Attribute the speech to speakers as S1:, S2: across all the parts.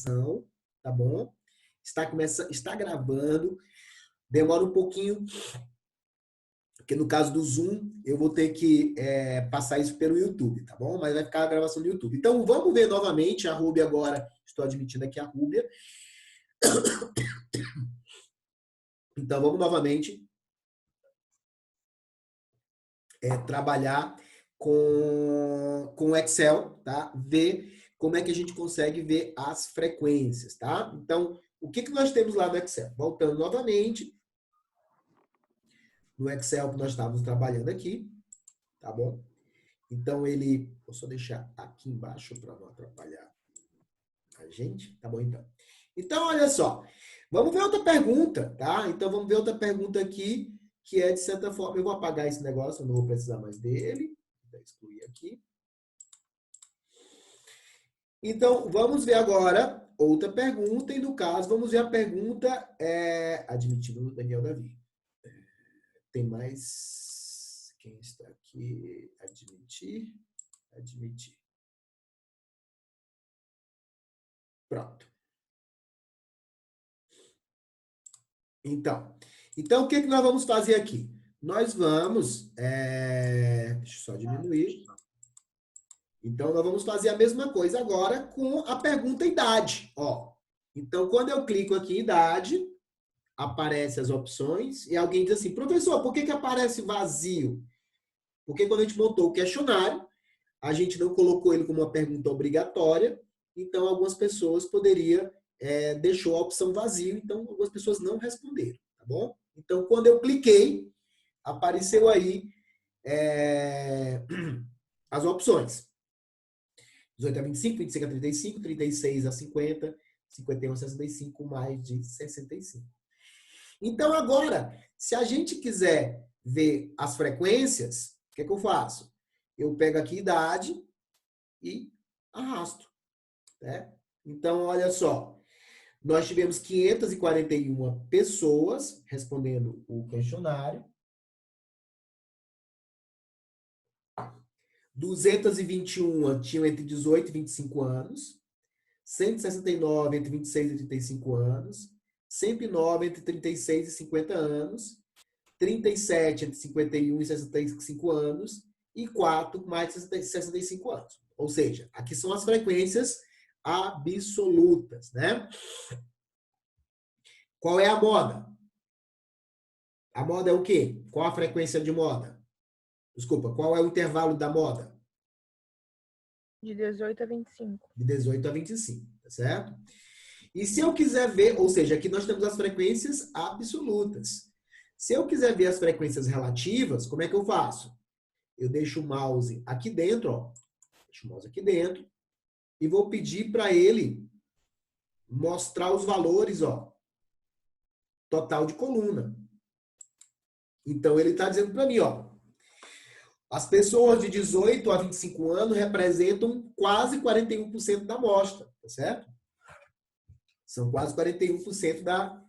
S1: gravação, tá bom? Está gravando. Demora um pouquinho, porque no caso do Zoom, eu vou ter que passar isso pelo YouTube, tá bom? Mas vai ficar a gravação do YouTube. Então, vamos ver novamente a Rúbia agora. Estou admitindo aqui a Rúbia. Então, vamos novamente trabalhar com o Excel, tá? Ver como é que a gente consegue ver as frequências, tá? Então, o que nós temos lá no Excel? Voltando novamente no Excel que nós estávamos trabalhando aqui, tá bom? Então, vou só deixar aqui embaixo para não atrapalhar a gente, tá bom então? Então, olha só, vamos ver outra pergunta, tá? Então, vamos ver outra pergunta aqui, que é de certa forma, eu vou apagar esse negócio, eu não vou precisar mais dele, vou excluir aqui. Então, vamos ver agora outra pergunta, e no caso, vamos ver a pergunta admitindo o Daniel Davi. Tem mais... Quem está aqui? Admitir. Pronto. Então, o que nós vamos fazer aqui? Nós vamos... deixa eu só diminuir. Então, nós vamos fazer a mesma coisa agora com a pergunta idade. Ó. Então, quando eu clico aqui em idade, aparecem as opções e alguém diz assim, professor, por que aparece vazio? Porque quando a gente montou o questionário, a gente não colocou ele como uma pergunta obrigatória, então algumas pessoas deixou a opção vazio, então algumas pessoas não responderam, tá bom? Então, quando eu cliquei, apareceu aí as opções. 18 a 25, 25 a 35, 36 a 50, 51 a 65, mais de 65. Então, agora, se a gente quiser ver as frequências, o que eu faço? Eu pego aqui idade e arrasto. Né? Então, olha só. Nós tivemos 541 pessoas respondendo o questionário. 221 tinham entre 18 e 25 anos. 169 entre 26 e 35 anos. 109 entre 36 e 50 anos. 37 entre 51 e 65 anos. E 4 mais de 65 anos. Ou seja, aqui são as frequências absolutas, né? Qual é a moda? A moda é o quê? Qual a frequência de moda? Desculpa, qual é o intervalo da moda?
S2: De 18 a 25.
S1: De 18 a 25, tá certo? E se eu quiser ver, ou seja, aqui nós temos as frequências absolutas. Se eu quiser ver as frequências relativas, como é que eu faço? Eu deixo o mouse aqui dentro, ó. Deixo o mouse aqui dentro. E vou pedir para ele mostrar os valores, ó. Total de coluna. Então, ele está dizendo para mim, ó. As pessoas de 18 a 25 anos representam quase 41% da amostra, tá certo? São quase 41% da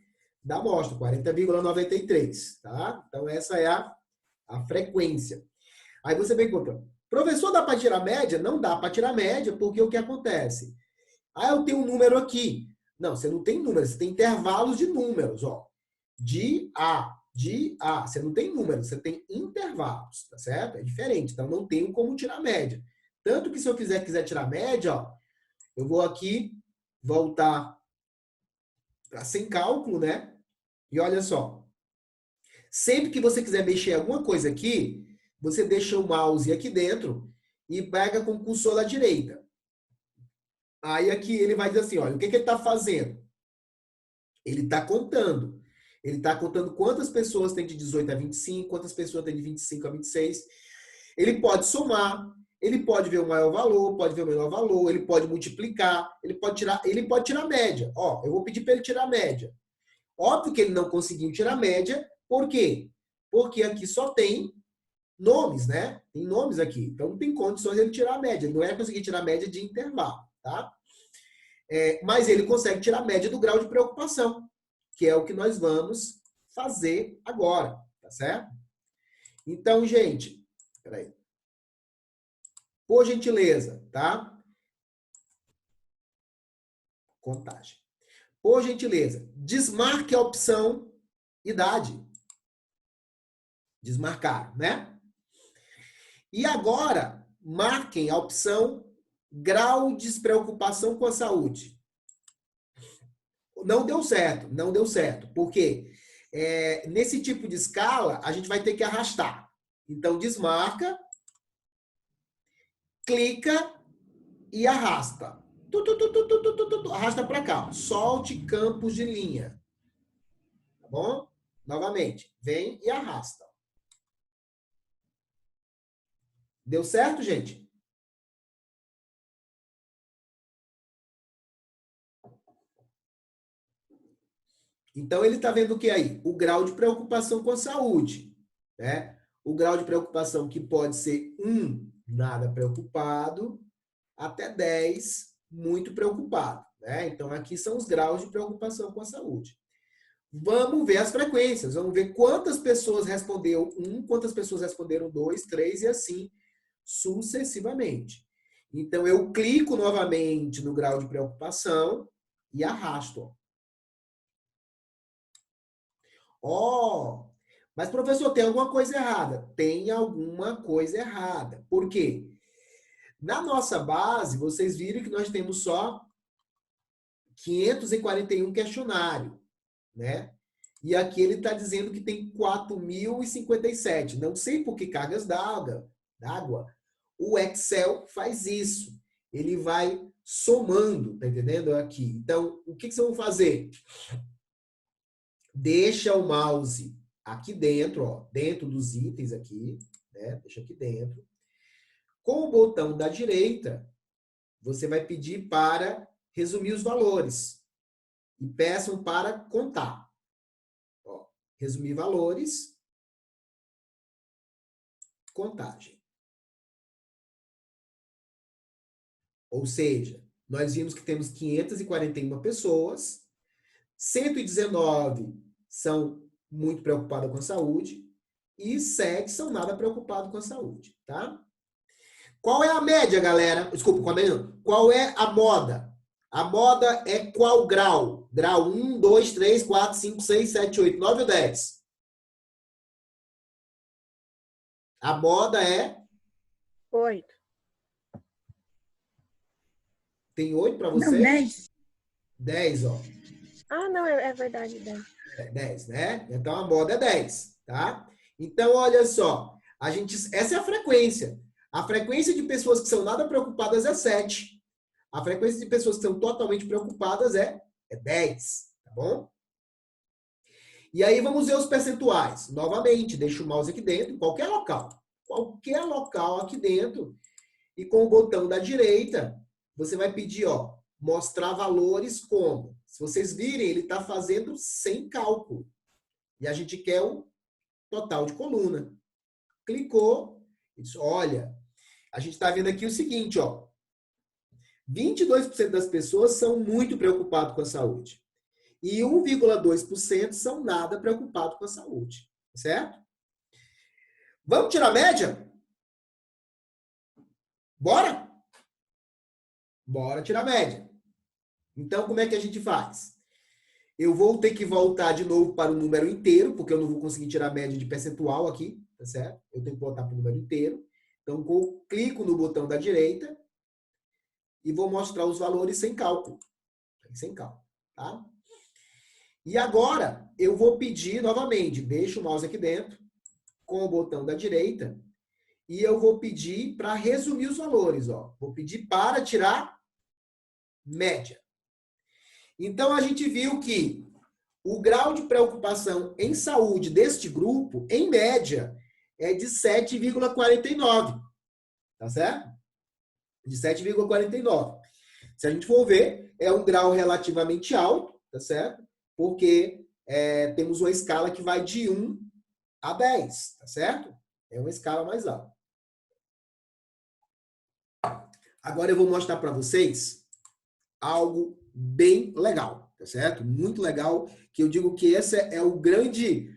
S1: amostra, 40,93, tá? Então, essa é a frequência. Aí você vem contando. Professor, dá para tirar média? Não dá para tirar média, porque o que acontece? Ah, eu tenho um número aqui. Não, você não tem números, você tem intervalos de números, ó. De A. Você não tem números, você tem intervalos, tá certo? É diferente, então não tenho como tirar média. Tanto que se eu quiser tirar média, ó, eu vou aqui voltar para sem cálculo, né? E olha só. Sempre que você quiser mexer alguma coisa aqui, você deixa o mouse aqui dentro e pega com o cursor da direita. Aí aqui ele vai dizer assim, olha, o que ele está fazendo? Ele está contando. Ele está contando quantas pessoas tem de 18 a 25, quantas pessoas tem de 25 a 26. Ele pode somar, ele pode ver o maior valor, pode ver o menor valor, ele pode multiplicar, ele pode tirar a média. Ó, eu vou pedir para ele tirar a média. Óbvio que ele não conseguiu tirar a média, por quê? Porque aqui só tem nomes, né? Tem nomes aqui. Então não tem condições de ele tirar a média. Ele não vai conseguir tirar a média de intervalo, tá? Mas ele consegue tirar a média do grau de preocupação, que é o que nós vamos fazer agora, tá certo? Então, gente, peraí. Por gentileza, tá? Contagem. Por gentileza, desmarque a opção idade. Desmarcaram, né? E agora, marquem a opção grau de despreocupação com a saúde. Não deu certo, não deu certo. Por quê? Nesse tipo de escala, a gente vai ter que arrastar. Então, desmarca, clica e arrasta. Arrasta para cá. Solte campos de linha. Tá bom? Novamente, vem e arrasta. Deu certo, gente? Então, ele está vendo o que aí? O grau de preocupação com a saúde, né? O grau de preocupação que pode ser 1, nada preocupado, até 10, muito preocupado, né? Então, aqui são os graus de preocupação com a saúde. Vamos ver as frequências, vamos ver quantas pessoas responderam 1, quantas pessoas responderam 2, 3 e assim sucessivamente. Então, eu clico novamente no grau de preocupação e arrasto. Mas professor, tem alguma coisa errada? Tem alguma coisa errada. Por quê? Na nossa base, vocês viram que nós temos só 541 questionários, né? E aqui ele está dizendo que tem 4.057. Não sei por que cargas d'água. O Excel faz isso. Ele vai somando, tá entendendo? Aqui. Então, o que vocês vão fazer? Deixa o mouse aqui dentro, ó, dentro dos itens aqui, né? Deixa aqui dentro. Com o botão da direita, você vai pedir para resumir os valores. E peçam para contar. Ó, resumir valores, contagem. Ou seja, nós vimos que temos 541 pessoas, 119 são muito preocupadas com a saúde e 7 são nada preocupados com a saúde, tá? Qual é a média, galera? Desculpa, qual é a moda? A moda é qual grau? Grau 1, 2, 3, 4, 5, 6, 7, 8, 9 ou 10? A moda é?
S2: 8.
S1: Tem 8 para
S3: Não,
S1: vocês?
S3: 10.
S1: 10, ó.
S2: Ah, não, é verdade, 10.
S1: 10, né? Então a moda é 10, tá? Então, olha só. Essa é a frequência. A frequência de pessoas que são nada preocupadas é 7. A frequência de pessoas que são totalmente preocupadas é 10, tá bom? E aí vamos ver os percentuais. Novamente, deixa o mouse aqui dentro, qualquer local aqui dentro, e com o botão da direita, você vai pedir, ó, mostrar valores como. Se vocês virem, ele está fazendo sem cálculo. E a gente quer o total de coluna. Clicou, e diz, olha, a gente está vendo aqui o seguinte, ó. 22% das pessoas são muito preocupadas com a saúde. E 1,2% são nada preocupados com a saúde. Certo? Vamos tirar a média? Bora? Bora tirar a média. Então, como é que a gente faz? Eu vou ter que voltar de novo para o número inteiro, porque eu não vou conseguir tirar a média de percentual aqui, tá certo? Eu tenho que voltar para o número inteiro. Então, eu clico no botão da direita e vou mostrar os valores sem cálculo. Sem cálculo, tá? E agora, eu vou pedir novamente, deixa o mouse aqui dentro, com o botão da direita, e eu vou pedir para resumir os valores, ó. Vou pedir para tirar média. Então, a gente viu que o grau de preocupação em saúde deste grupo, em média, é de 7,49. Tá certo? De 7,49. Se a gente for ver, é um grau relativamente alto, tá certo? Porque temos uma escala que vai de 1 a 10, tá certo? É uma escala mais alta. Agora eu vou mostrar para vocês algo bem legal, tá certo? Muito legal, que eu digo que esse é o grande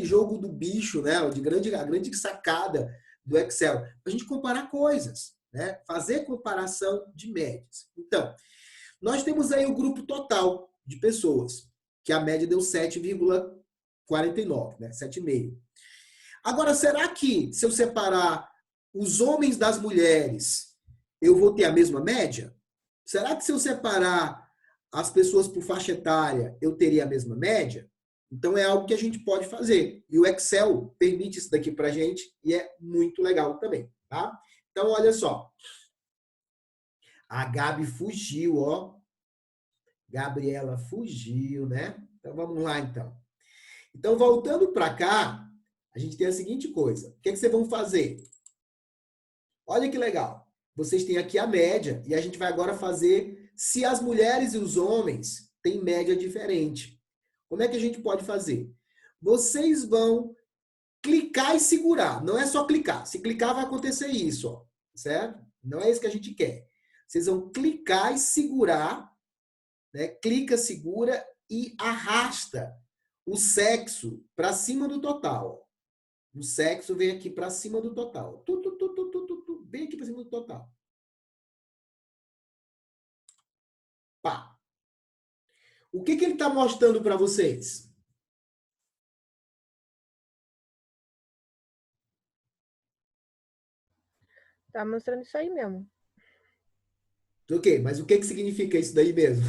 S1: jogo do bicho, né? A grande sacada do Excel. A gente comparar coisas, né? Fazer comparação de médias. Então, Nós temos aí o grupo total de pessoas, que a média deu 7,49, né? 7,5. Agora, será que se eu separar os homens das mulheres, eu vou ter a mesma média? Será que se eu separar as pessoas por faixa etária, eu teria a mesma média? Então, é algo que a gente pode fazer. E o Excel permite isso daqui para a gente e é muito legal também, tá? Então, olha só. A Gabi fugiu, ó. Gabriela fugiu, né? Então, vamos lá, então. Então, voltando para cá, a gente tem a seguinte coisa. O que vocês vão fazer? Olha que legal. Vocês têm aqui a média e a gente vai agora fazer se as mulheres e os homens têm média diferente. Como é que a gente pode fazer? Vocês vão clicar e segurar. Não é só clicar. Se clicar, vai acontecer isso, ó. Certo? Não é isso que a gente quer. Vocês vão clicar e segurar, né? Clica, segura e arrasta o sexo para cima do total. O sexo vem aqui para cima do total. Vem aqui para cima do total. Pá. O que ele está mostrando para vocês?
S2: Tá mostrando isso aí mesmo.
S1: Ok, mas o que significa isso daí mesmo?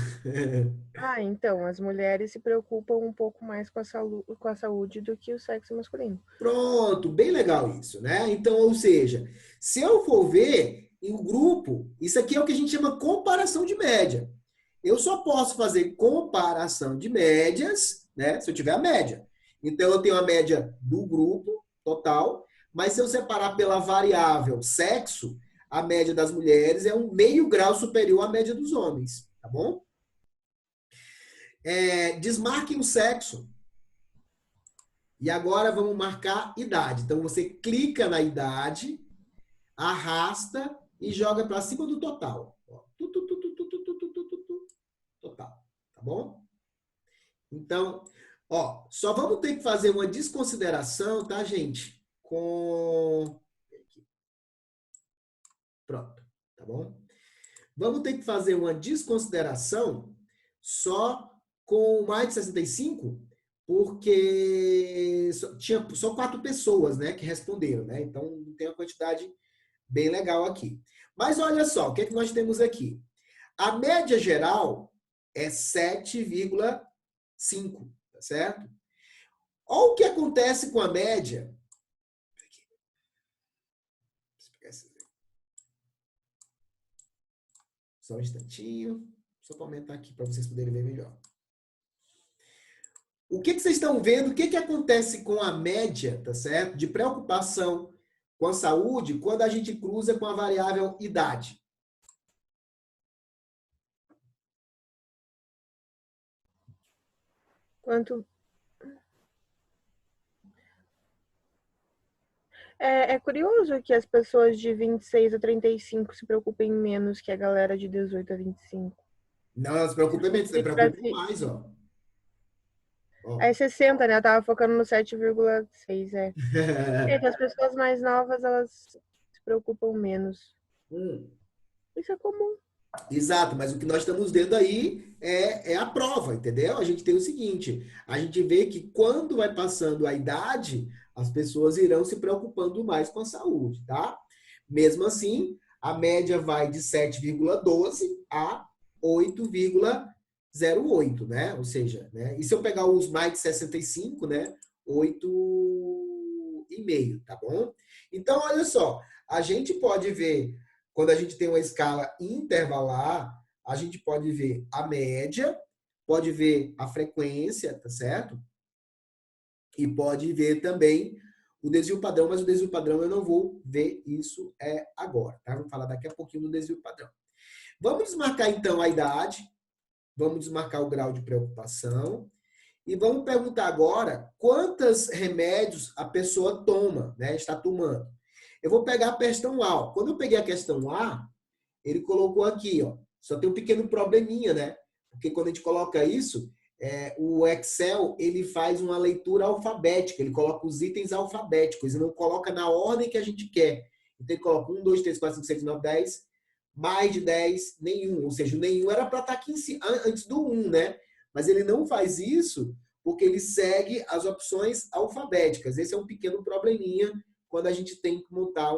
S2: Ah, então, as mulheres se preocupam um pouco mais com a saúde do que o sexo masculino.
S1: Pronto, bem legal isso, né? Então, ou seja, se eu for ver em um grupo, isso aqui é o que a gente chama comparação de média. Eu só posso fazer comparação de médias, né? Se eu tiver a média. Então, eu tenho a média do grupo total, mas se eu separar pela variável sexo, a média das mulheres é 0,5 grau superior à média dos homens, tá bom? Desmarquem o sexo. E agora vamos marcar idade. Então, você clica na idade, arrasta e joga para cima do total. Total, tá bom? Então, ó, só vamos ter que fazer uma desconsideração, tá, gente? Pronto, tá bom? Vamos ter que fazer uma desconsideração só com mais de 65, porque tinha só 4 pessoas, né, que responderam, né? Então, tem uma quantidade bem legal aqui. Mas olha só, o que nós temos aqui? A média geral é 7,5, tá certo? Olha o que acontece com a média. Só um instantinho, só para aumentar aqui para vocês poderem ver melhor. O que vocês estão vendo? O que acontece com a média, tá certo? De preocupação com a saúde quando a gente cruza com a variável idade.
S2: Quanto... É curioso que as pessoas de 26 a 35 se preocupem menos que a galera de 18 a 25.
S1: Não, elas se preocupam menos, se preocupam mais, ó.
S2: É 60, né? Eu tava focando no 7,6, é. É que as pessoas mais novas, elas se preocupam menos. Isso é comum.
S1: Exato, mas o que nós estamos vendo aí é a prova, entendeu? A gente tem o seguinte, a gente vê que quando vai passando a idade, as pessoas irão se preocupando mais com a saúde, tá? Mesmo assim, a média vai de 7,12 a 8,08, né? Ou seja, né? E se eu pegar os mais de 65, né? 8,5, tá bom? Então, olha só, a gente pode ver, quando a gente tem uma escala intervalar, a gente pode ver a média, pode ver a frequência, tá certo? E pode ver também o desvio padrão, mas o desvio padrão eu não vou ver isso agora, tá? Vamos falar daqui a pouquinho do desvio padrão. Vamos desmarcar então a idade, vamos desmarcar o grau de preocupação e vamos perguntar agora quantos remédios a pessoa toma, né? Está tomando. Eu vou pegar a questão A. Ó. Quando eu peguei a questão A, ele colocou aqui, ó. Só tem um pequeno probleminha, né? Porque quando a gente coloca isso, o Excel ele faz uma leitura alfabética, ele coloca os itens alfabéticos e não coloca na ordem que a gente quer. Então ele coloca 1, 2, 3, 4, 5, 6, 9, 10, mais de 10, nenhum. Ou seja, o nenhum era para estar aqui em cima, antes do 1, né? Mas ele não faz isso porque ele segue as opções alfabéticas. Esse é um pequeno probleminha quando a gente tem que montar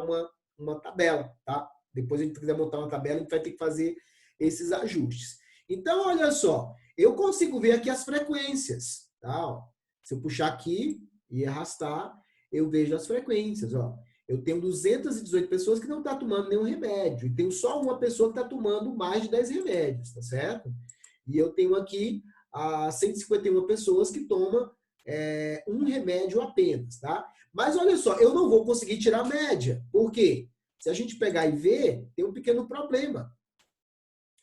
S1: uma tabela, tá? Depois a gente quiser montar uma tabela, a gente vai ter que fazer esses ajustes. Então, olha só, eu consigo ver aqui as frequências, tá? Se eu puxar aqui e arrastar, eu vejo as frequências, ó. Eu tenho 218 pessoas que não estão tomando nenhum remédio. E tenho só uma pessoa que está tomando mais de 10 remédios, tá certo? E eu tenho aqui 151 pessoas que tomam um remédio apenas, tá? Mas olha só, eu não vou conseguir tirar a média. Por quê? Se a gente pegar e ver, tem um pequeno problema.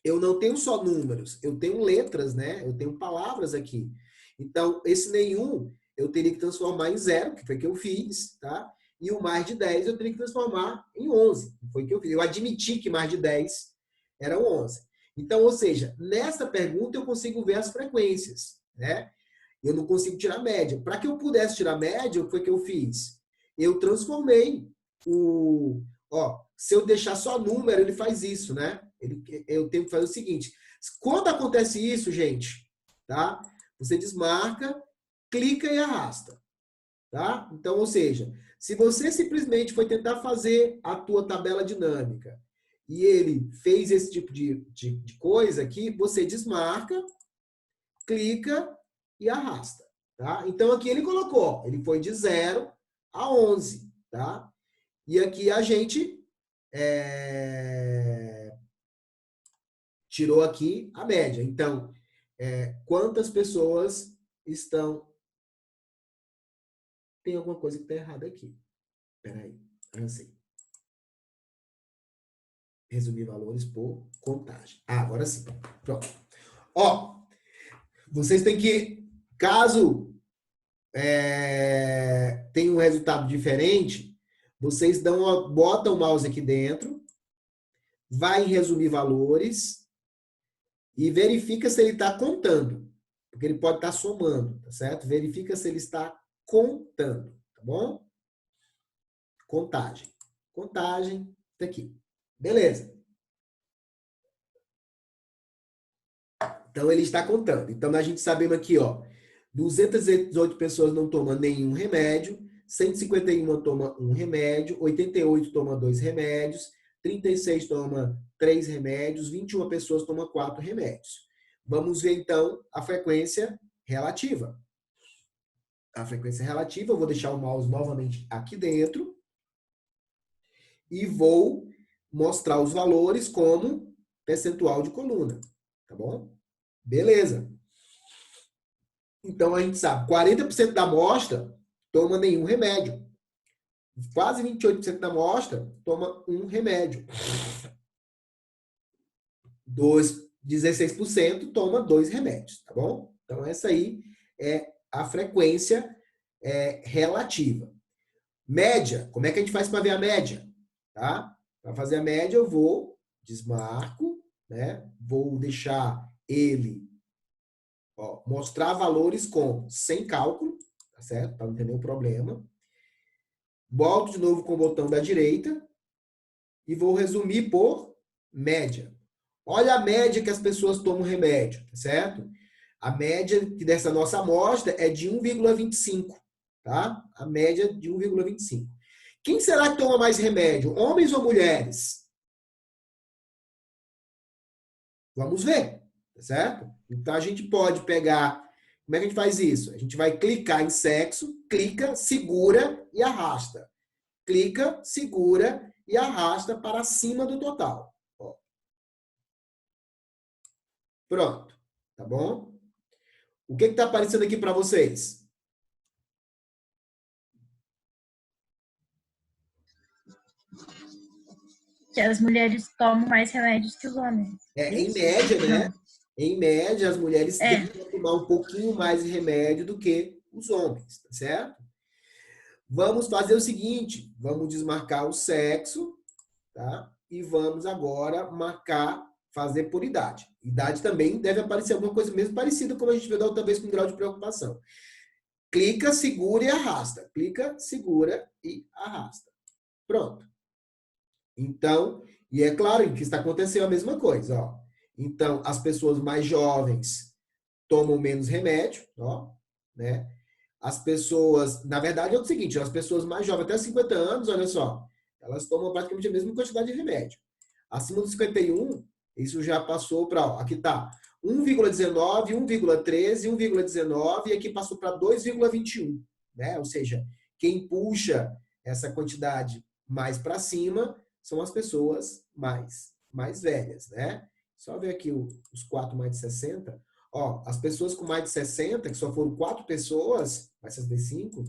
S1: Eu não tenho só números, eu tenho letras, né? Eu tenho palavras aqui. Então, esse nenhum eu teria que transformar em 0, que foi o que eu fiz, tá? E o mais de 10 eu teria que transformar em 11, que foi o que eu fiz. Eu admiti que mais de 10 eram 11. Então, ou seja, nessa pergunta eu consigo ver as frequências, né? Eu não consigo tirar a média. Para que eu pudesse tirar a média, o que foi que eu fiz? Eu transformei o... Ó, se eu deixar só número, ele faz isso, né? Eu tenho que fazer o seguinte. Quando acontece isso, gente, tá? Você desmarca, clica e arrasta, tá? Então, ou seja, se você simplesmente foi tentar fazer a tua tabela dinâmica e ele fez esse tipo de coisa aqui, você desmarca, clica e arrasta, tá? Então, aqui ele colocou, ele foi de 0 a 11, tá? E aqui a gente tirou aqui a média. Então, quantas pessoas estão... Tem alguma coisa que está errada aqui. Espera aí, assim. Resumir valores por contagem. Agora sim. Pronto. Ó, vocês têm que, caso tenha um resultado diferente, vocês botam o mouse aqui dentro, vai em resumir valores e verifica se ele está contando, porque ele pode estar somando, tá certo? Verifica se ele está contando, tá bom? Contagem. Contagem, tá aqui. Beleza. Então, ele está contando. Então, a gente sabendo aqui, ó, 218 pessoas não tomam nenhum remédio, 151 toma um remédio, 88 toma 2 remédios, 36 toma 3 remédios, 21 pessoas tomam 4 remédios. Vamos ver, então, a frequência relativa. A frequência relativa, eu vou deixar o mouse novamente aqui dentro e vou mostrar os valores como percentual de coluna, tá bom? Beleza. Então, a gente sabe, 40% da amostra toma nenhum remédio. Quase 28% da amostra toma um remédio. 16% toma 2 remédios, tá bom? Então, essa aí é a frequência relativa. Média, como é que a gente faz para ver a média? Tá? Para fazer a média, eu vou, desmarco, né? Vou deixar ele mostrar valores sem cálculo, tá certo? Para não ter nenhum problema. Volto de novo com o botão da direita e vou resumir por média. Olha a média que as pessoas tomam remédio, tá certo? A média dessa nossa amostra é de 1,25, tá? A média de 1,25. Quem será que toma mais remédio? Homens ou mulheres? Vamos ver, tá certo? Então, a gente pode pegar... Como é que a gente faz isso? A gente vai clicar em sexo, clica, segura e arrasta. Clica, segura e arrasta para cima do total. Ó. Pronto, tá bom? O que está aparecendo aqui para vocês?
S3: Que as mulheres tomam mais remédios que os homens.
S1: Em média, né? Em média, as mulheres devem tomar um pouquinho mais de remédio do que os homens, tá certo? Vamos fazer o seguinte, vamos desmarcar o sexo, tá? E vamos agora fazer por idade. Idade também deve aparecer alguma coisa mesmo parecida, como a gente viu da outra vez com grau de preocupação. Clica, segura e arrasta. Clica, segura e arrasta. Pronto. Então, E é claro que está acontecendo a mesma coisa, ó. Então, as pessoas mais jovens tomam menos remédio, ó, né? As pessoas, na verdade é o seguinte, as pessoas mais jovens, até 50 anos, olha só, elas tomam praticamente a mesma quantidade de remédio. Acima dos 51, isso já passou para, aqui tá, 1,19, 1,13, 1,19 e aqui passou para 2,21, né? Ou seja, quem puxa essa quantidade mais para cima são as pessoas mais velhas, né? Só ver aqui os 4 mais de 60. Ó, as pessoas com mais de 60, que só foram 4 pessoas, mais 65,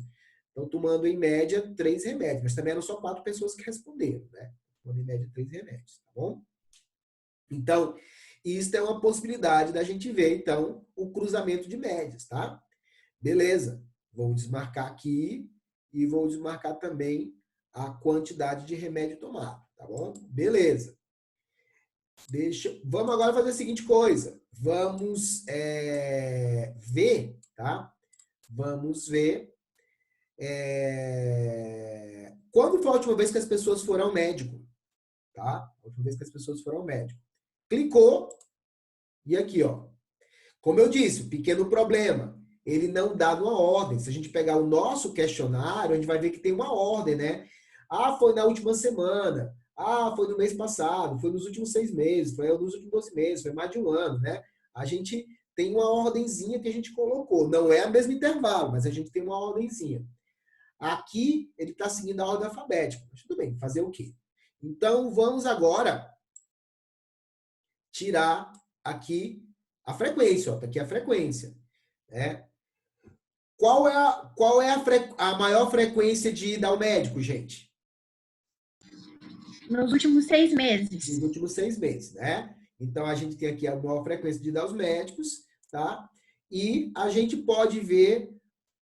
S1: estão tomando em média 3 remédios, mas também eram só 4 pessoas que responderam, né? Tomando em média 3 remédios, tá bom? Então, isso é uma possibilidade da gente ver, então, o cruzamento de médias, tá? Beleza. Vou desmarcar aqui e vou desmarcar também a quantidade de remédio tomado, tá bom? Beleza. Vamos agora fazer a seguinte coisa. Vamos ver, tá? Vamos ver quando foi a última vez que as pessoas foram ao médico, tá? A última vez que as pessoas foram ao médico. Clicou e aqui, ó. Como eu disse, pequeno problema. Ele não dá numa ordem. Se a gente pegar o nosso questionário, a gente vai ver que tem uma ordem, né? Ah, foi na última semana. Ah, foi no mês passado. Foi nos últimos 6 meses. Foi nos últimos 12 meses. Foi mais de um ano, né? A gente tem uma ordenzinha que a gente colocou. Não é o mesmo intervalo, mas a gente tem uma ordenzinha. Aqui, ele está seguindo a ordem alfabética. Mas tudo bem, fazer o quê? Então, vamos agora tirar aqui a frequência. Ó, tá aqui a frequência. Né? Qual é a maior frequência de ir ao médico, gente?
S3: Nos últimos 6 meses.
S1: Nos últimos 6 meses, né? Então, a gente tem aqui a maior frequência de ir aos médicos, tá? E a gente pode ver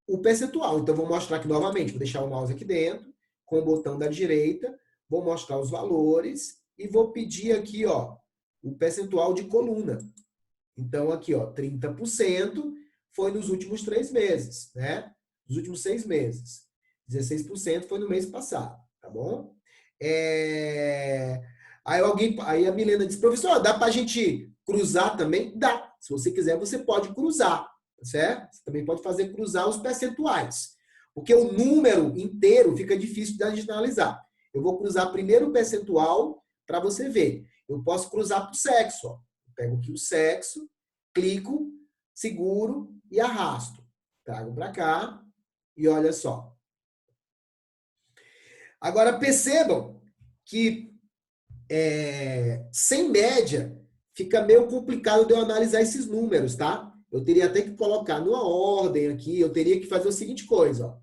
S1: o percentual. Então, vou mostrar aqui novamente. Vou deixar o mouse aqui dentro, com o botão da direita. Vou mostrar os valores e vou pedir aqui, ó, o percentual de coluna. Então, aqui, ó, 30% foi nos últimos 3 meses, né? Nos últimos 6 meses. 16% foi no mês passado, tá bom? Aí a Milena disse, professor, dá para a gente cruzar também? Dá. Se você quiser, você pode cruzar, tá certo? Você também pode fazer cruzar os percentuais. Porque o número inteiro fica difícil de a gente analisar. Eu vou cruzar primeiro o percentual para você ver. Eu posso cruzar por sexo, ó. Eu pego aqui o sexo, clico, seguro e arrasto. Trago para cá e olha só. Agora percebam que sem média fica meio complicado de eu analisar esses números, tá? Eu teria até que colocar numa ordem aqui, eu teria que fazer a seguinte coisa, ó. O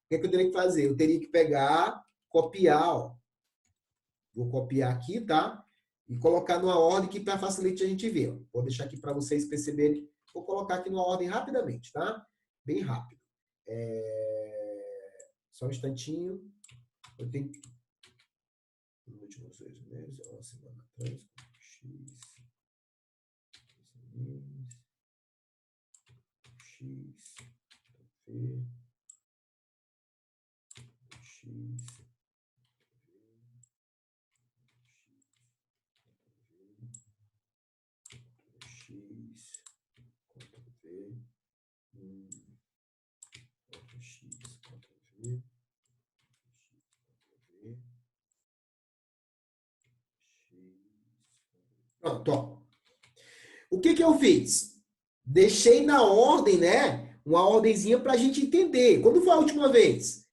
S1: que é que eu teria que fazer? Eu teria que pegar, copiar, ó. Vou copiar aqui, tá? E colocar numa ordem que para facilitar a gente ver. Ó. Vou deixar aqui para vocês perceberem. Vou colocar aqui numa ordem rapidamente, tá? Bem rápido. Só um instantinho. Eu tenho nos últimos 6 meses, uma semana atrás, X, V, X, X, Ctrl V, Ctrl X, Ctrl V, Pronto, ó. O que eu fiz? Deixei na ordem, né? Uma ordenzinha para a gente entender. Quando foi a última vez?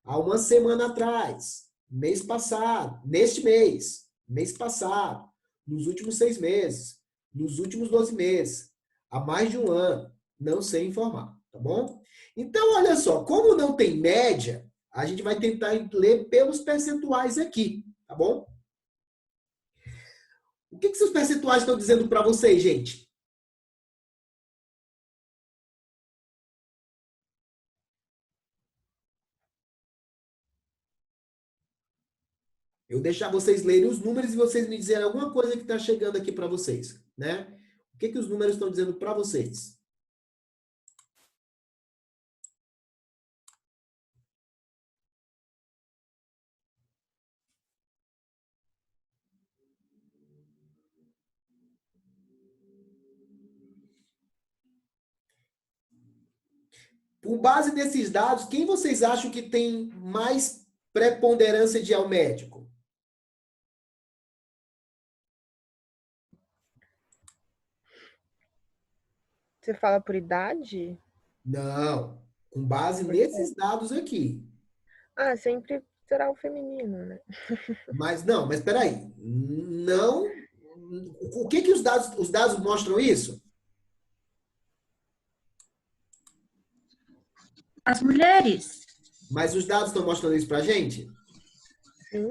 S1: Há uma semana atrás, mês passado, neste mês passado, nos últimos 6 meses, nos últimos 12 meses, há mais de um ano. Não sei informar, tá bom? Então, olha só, como não tem média, a gente vai tentar ler pelos percentuais aqui, tá bom? O que esses percentuais estão dizendo para vocês, gente? Eu deixar vocês lerem os números e vocês me dizerem alguma coisa que está chegando aqui para vocês, né? O que os números estão dizendo para vocês? Com base nesses dados, quem vocês acham que tem mais preponderância de ir ao médico?
S2: Você fala por idade?
S1: Não. Com base nesses dados aqui.
S2: Ah, sempre será o feminino, né?
S1: Mas peraí. Não. O que os dados mostram isso?
S3: As mulheres.
S1: Mas os dados estão mostrando isso pra gente?
S2: Sim.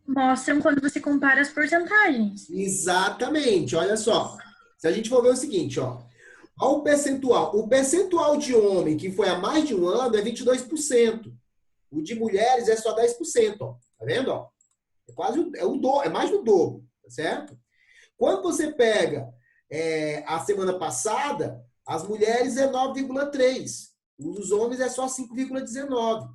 S3: Mostram quando você compara as porcentagens.
S1: Exatamente. Olha só. Se a gente for ver o seguinte, ó. Olha o percentual. O percentual de homem que foi há mais de um ano é 22%. O de mulheres é só 10%, ó. Tá vendo, ó? É quase é mais do dobro, tá certo? Quando você pega a semana passada, as mulheres é 9,3%. Os homens é só 5,19%.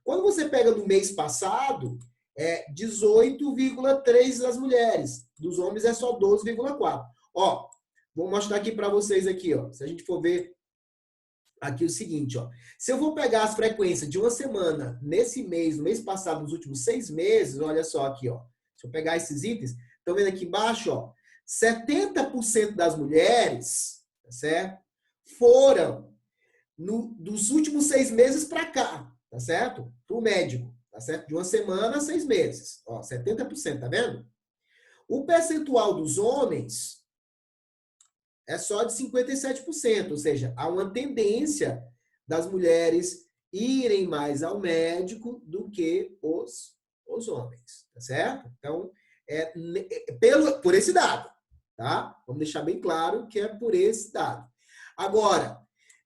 S1: Quando você pega no mês passado, é 18,3% das mulheres. Dos homens é só 12,4%. Ó, vou mostrar aqui para vocês aqui, ó. Se a gente for ver aqui o seguinte, ó. Se eu vou pegar as frequências de uma semana nesse mês, no mês passado, nos últimos 6 meses, olha só aqui, ó. Se eu pegar esses itens, estão vendo aqui embaixo, ó. 70% das mulheres, tá certo? Foram dos últimos 6 meses para cá, tá certo? Para o médico, tá certo? De uma semana a 6 meses. Ó, 70%, tá vendo? O percentual dos homens é só de 57%, ou seja, há uma tendência das mulheres irem mais ao médico do que os homens, tá certo? Então, por esse dado, tá? Vamos deixar bem claro que é por esse dado. Agora,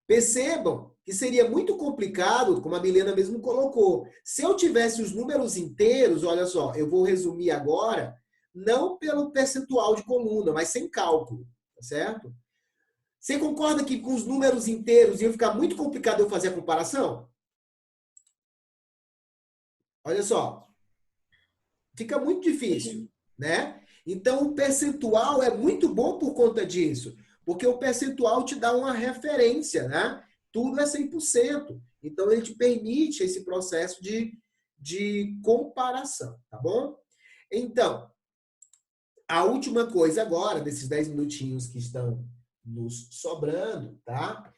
S1: percebam que seria muito complicado, como a Milena mesmo colocou. Se eu tivesse os números inteiros, olha só, eu vou resumir agora, não pelo percentual de coluna, mas sem cálculo, tá certo? Você concorda que com os números inteiros ia ficar muito complicado eu fazer a comparação? Olha só. Fica muito difícil, né? Então, o percentual é muito bom por conta disso, porque o percentual te dá uma referência, né? Tudo é 100%. Então, ele te permite esse processo de comparação, tá bom? Então, a última coisa agora, desses 10 minutinhos que estão nos sobrando, tá?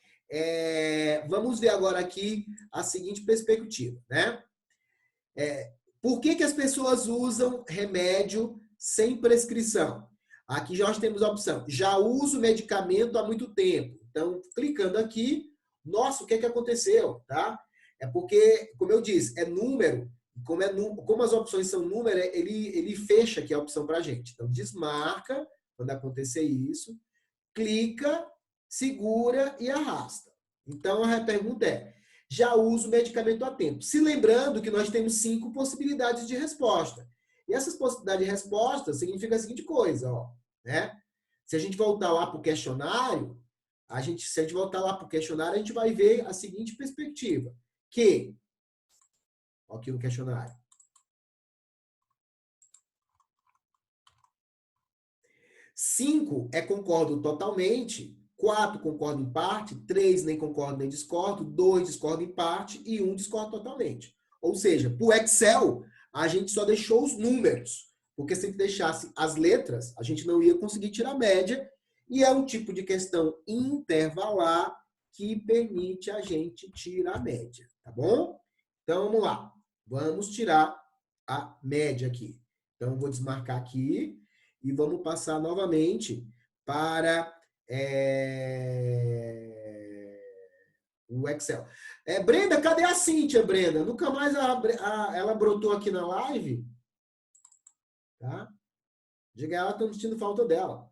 S1: Vamos ver agora aqui a seguinte perspectiva, né? Por que as pessoas usam remédio sem prescrição? Aqui nós temos a opção, já uso medicamento há muito tempo. Então, clicando aqui, nossa, o que aconteceu, tá? É porque, como eu disse, é número. Como as opções são número, ele fecha aqui a opção para a gente. Então, desmarca quando acontecer isso, clica, segura e arrasta. Então, a pergunta é, já uso o medicamento há tempo? Se lembrando que nós temos 5 possibilidades de resposta. E essas possibilidades de resposta significa a seguinte coisa, ó, né? Se a gente voltar lá para o questionário, a gente vai ver a seguinte perspectiva, que, aqui no questionário, 5 concordo totalmente, 4 concordo em parte, 3 nem concordo nem discordo, 2 discordo em parte e 1 discordo totalmente. Ou seja, para o Excel, a gente só deixou os números, porque se a gente deixasse as letras, a gente não ia conseguir tirar a média, e é um tipo de questão intervalar que permite a gente tirar a média, tá bom? Então, vamos lá. Vamos tirar a média aqui. Então, vou desmarcar aqui e vamos passar novamente para o Excel. Brenda, cadê a Cíntia, Brenda? Nunca mais ela brotou aqui na live. Tá? Diga ela, estamos sentindo falta dela.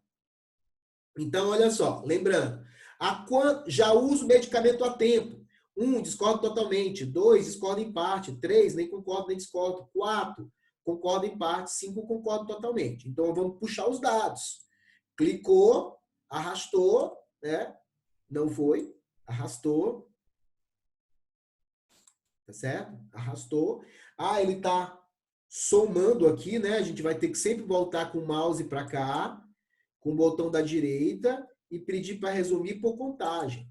S1: Então, olha só, lembrando, já uso medicamento há tempo. 1, discordo totalmente. 2, discordo em parte. 3, nem concordo nem discordo. 4, concordo em parte. 5, concordo totalmente. Então, vamos puxar os dados. Clicou, arrastou, né? Não foi, arrastou. Tá certo? Arrastou. Ele está somando aqui, né? A gente vai ter que sempre voltar com o mouse para cá, com o botão da direita e pedir para resumir por contagem.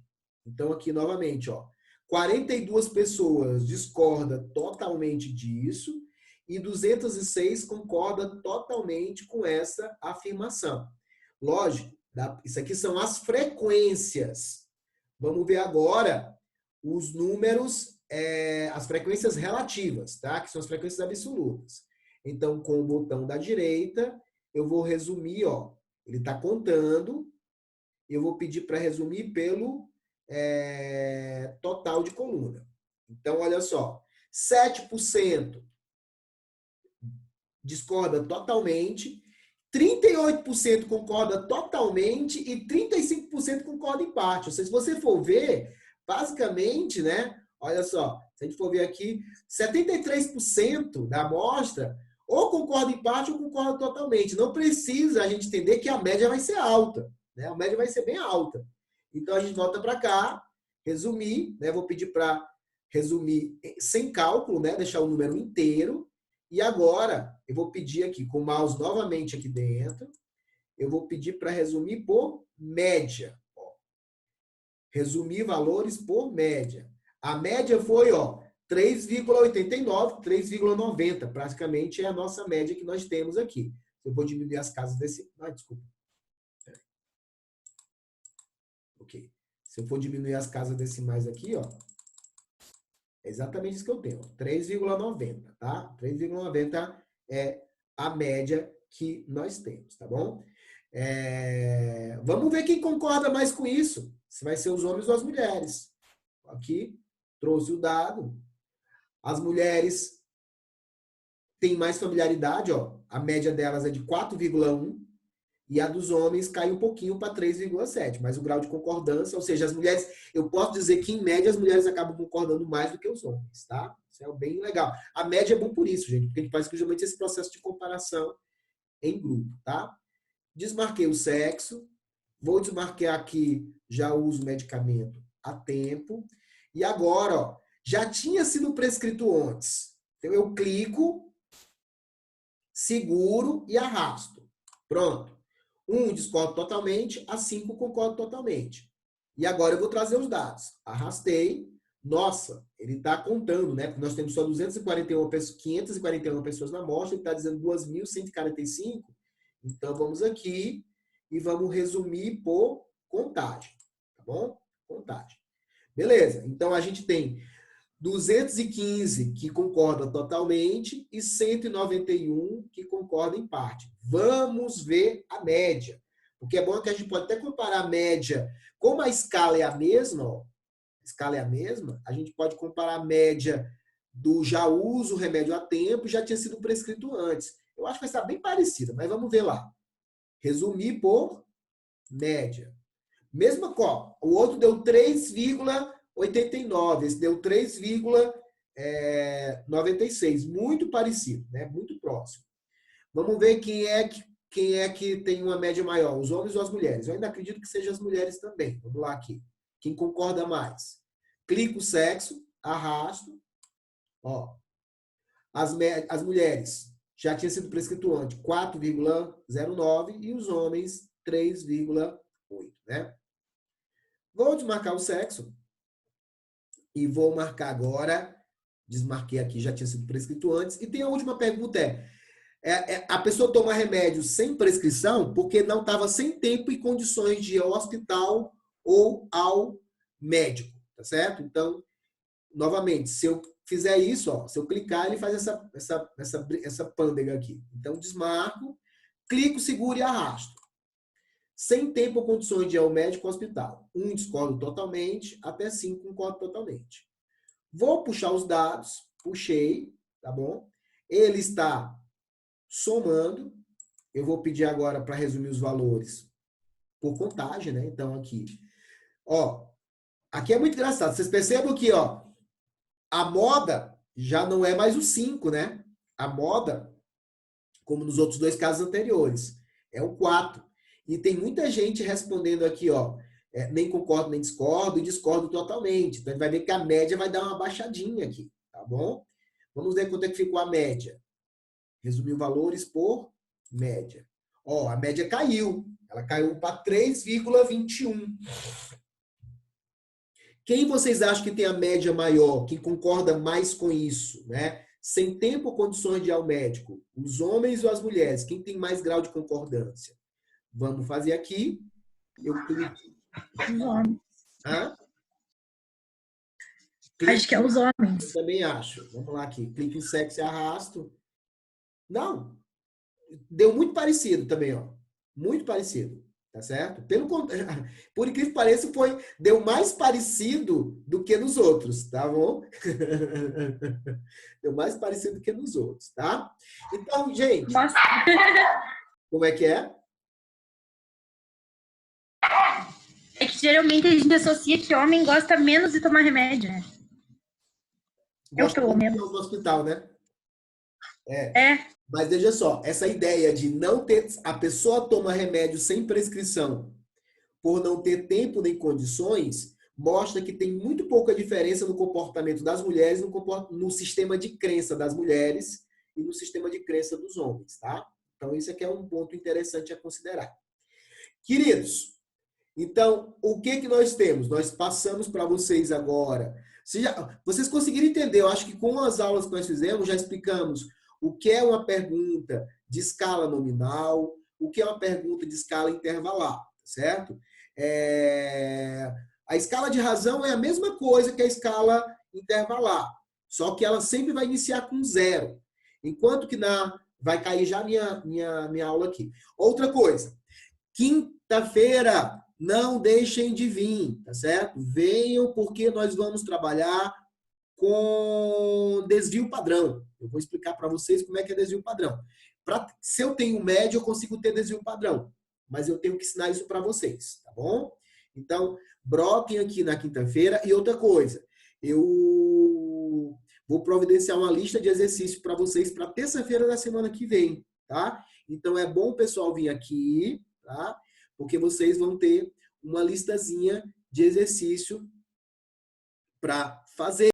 S1: Então, aqui, novamente, ó, 42 pessoas discordam totalmente disso e 206 concordam totalmente com essa afirmação. Lógico, isso aqui são as frequências. Vamos ver agora os números, as frequências relativas, tá? Que são as frequências absolutas. Então, com o botão da direita, eu vou resumir, ó. Ele está contando. Eu vou pedir para resumir pelo total de coluna. Então, olha só. 7% discorda totalmente, 38% concorda totalmente e 35% concorda em parte. Ou seja, se você for ver, basicamente, né? Olha só, se a gente for ver aqui, 73% da amostra ou concorda em parte ou concorda totalmente. Não precisa a gente entender que a média vai ser alta, né? A média vai ser bem alta. Então, a gente volta para cá, resumir, né? Vou pedir para resumir sem cálculo, né? Deixar o número inteiro. E agora, eu vou pedir aqui, com o mouse novamente aqui dentro, eu vou pedir para resumir por média. Ó. Resumir valores por média. A média foi, ó, 3,89, 3,90. Praticamente é a nossa média que nós temos aqui. Eu vou diminuir as casas desse... Ah, desculpa. Ok. Se eu for diminuir as casas decimais aqui, ó, é exatamente isso que eu tenho. 3,90, tá? 3,90 é a média que nós temos, tá bom? Vamos ver quem concorda mais com isso. Se vai ser os homens ou as mulheres. Aqui, trouxe o dado. As mulheres têm mais familiaridade, ó. A média delas é de 4,1 e a dos homens cai um pouquinho para 3,7. Mas o grau de concordância, ou seja, as mulheres, eu posso dizer que em média as mulheres acabam concordando mais do que os homens, tá? Isso é bem legal. A média é bom por isso, gente, porque a gente faz justamente esse processo de comparação em grupo, tá? Desmarquei o sexo, vou desmarcar aqui, já uso o medicamento a tempo. E agora, ó, já tinha sido prescrito antes. Então, eu clico, seguro e arrasto. Pronto. 1 discordo totalmente, a 5 concordo totalmente. E agora eu vou trazer os dados. Arrastei. Nossa, ele está contando, né? Porque nós temos só 541 pessoas na amostra, ele está dizendo 2.145. Então, vamos aqui e vamos resumir por contagem. Tá bom? Contagem. Beleza. Então, a gente tem 215 que concordam totalmente e 191 que concordam em parte. Vamos ver a média. Porque é bom que a gente pode até comparar a média. Como a escala é a mesma, ó, a escala é a mesma, a gente pode comparar a média do já uso o remédio a tempo, já tinha sido prescrito antes. Eu acho que vai estar bem parecida, mas vamos ver lá. Resumir por média. Mesma coisa. O outro deu 3,89. Esse deu 3,96. Muito parecido, né? Muito próximo. Vamos ver quem é que tem uma média maior, os homens ou as mulheres. Eu ainda acredito que sejam as mulheres também. Vamos lá aqui. Quem concorda mais? Clico o sexo, arrasto. Ó. As mulheres já tinha sido prescrito antes 4,09 e os homens 3,8, né? Vou desmarcar o sexo e vou marcar agora. Desmarquei aqui, já tinha sido prescrito antes. E tem a última pergunta, a pessoa toma remédio sem prescrição porque não estava sem tempo e condições de ir ao hospital ou ao médico, tá certo? Então, novamente, se eu fizer isso, ó, se eu clicar, ele faz essa pândega aqui. Então, desmarco, clico, seguro e arrasto. Sem tempo ou condições de ir ao médico ou hospital. 1 discordo totalmente, até 5 concordo totalmente. Vou puxar os dados, puxei, tá bom? Ele está somando. Eu vou pedir agora para resumir os valores por contagem, né? Então, aqui. Ó, aqui é muito engraçado. Vocês percebam que, ó, a moda já não é mais o 5, né? A moda, como nos outros dois casos anteriores, é o 4. E tem muita gente respondendo aqui, ó, nem concordo, nem discordo, e discordo totalmente. Então, a gente vai ver que a média vai dar uma baixadinha aqui, tá bom? Vamos ver quanto é que ficou a média. Resumir valores por média. Ó, a média caiu. Ela caiu para 3,21. Quem vocês acham que tem a média maior, que concorda mais com isso, né? Sem tempo ou condições de ir ao médico? Os homens ou as mulheres? Quem tem mais grau de concordância? Vamos fazer aqui. Eu clico.
S3: Os homens.
S1: Hã?
S3: Acho que é os homens.
S1: Eu também acho. Vamos lá aqui. Clique em sexo e arrasto. Não. Deu muito parecido também, ó. Muito parecido. Tá certo? Por incrível que pareça, deu mais parecido do que nos outros, tá bom? Deu mais parecido do que nos outros, tá? Então, gente.
S3: Nossa.
S1: Como é que é?
S3: É que geralmente a gente associa que homem gosta menos de tomar remédio, né?
S1: Gosta pelo menos no hospital, né?
S3: É.
S1: Mas veja só, essa ideia de não ter... A pessoa toma remédio sem prescrição por não ter tempo nem condições, mostra que tem muito pouca diferença no comportamento das mulheres, no sistema de crença das mulheres e no sistema de crença dos homens, tá? Então, isso aqui é um ponto interessante a considerar. Queridos, então, o que nós temos? Nós passamos para vocês agora. Vocês conseguiram entender? Eu acho que com as aulas que nós fizemos, já explicamos o que é uma pergunta de escala nominal, o que é uma pergunta de escala intervalar, certo? A escala de razão é a mesma coisa que a escala intervalar, só que ela sempre vai iniciar com 0, enquanto que vai cair já minha aula aqui. Outra coisa, quinta-feira, não deixem de vir, tá certo? Venham porque nós vamos trabalhar com desvio padrão. Eu vou explicar para vocês como é que é desvio padrão. Se eu tenho média, eu consigo ter desvio padrão, mas eu tenho que ensinar isso para vocês, tá bom? Então, broquem aqui na quinta-feira. E outra coisa, eu vou providenciar uma lista de exercícios para vocês para terça-feira da semana que vem, tá? Então, é bom o pessoal vir aqui, tá? Porque vocês vão ter uma listazinha de exercício para fazer.